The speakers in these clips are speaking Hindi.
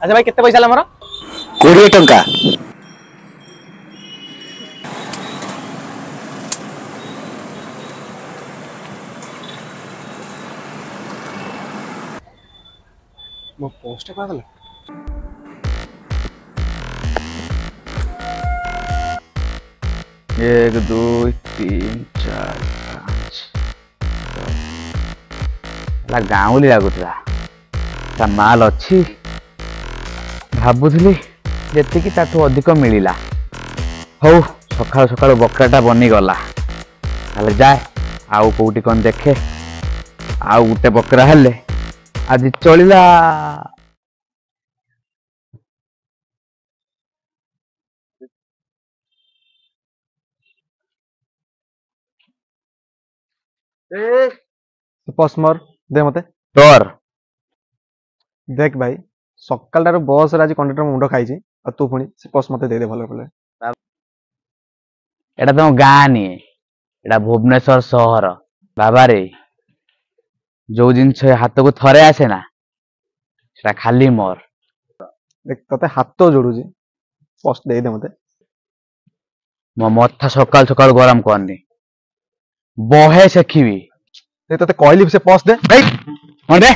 अच्छा भाई केते पैसा मोर 20 टंका मो पोस्ट करा दला 1 2 3 4 5 गाँवली लगुला माल अच्छी भाବୁली जी ताठू अधिक मिलला हौ सकाल सकाल बकराटा बनीगला जाए आउ कौटी कौन देखे आउ गोटे बकरा हेले आज चलला पसमर दे मते तोर देख भाई सकाल बस आज कंडक्टर मुंड खाई तू पुणी से पस मते दे दे भल भले एटा तुम गाँ नहीं एटा भुवनेश्वर सहर बाबा रे जो जिनस हाथ को थरे आसे ना सेटा खाली मोर देख तते हाथ जोड़ू पस दे दे मते मो मथा सकाल सकाल गरम करनी बहे सेखी तते कहली से पस दे दे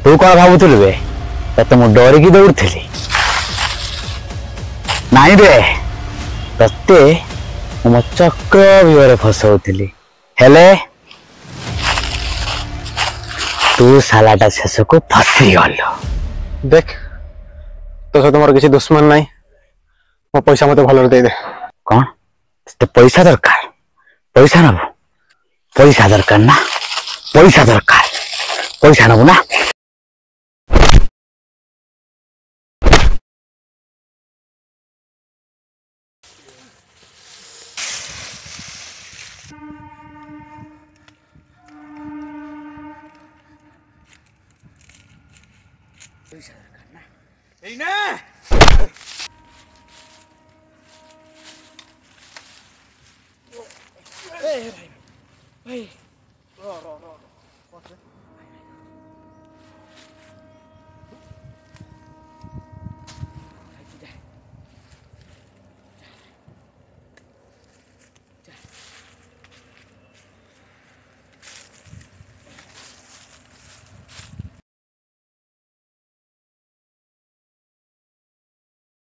तू कौन भावुलु बे ते मु डरिकी दौड़ी नाई रे ते मो चक्र व्यूहरे फसौली हेले तू सालाटा शेष को फसीगल देख तो सहित मोर किसी दुश्मन नहीं मो पैसा मते भल दे दे कौन ते पैसा दरकार पैसा नबू पैसा दरकार ना पैसा दरकार पैसा नबू ना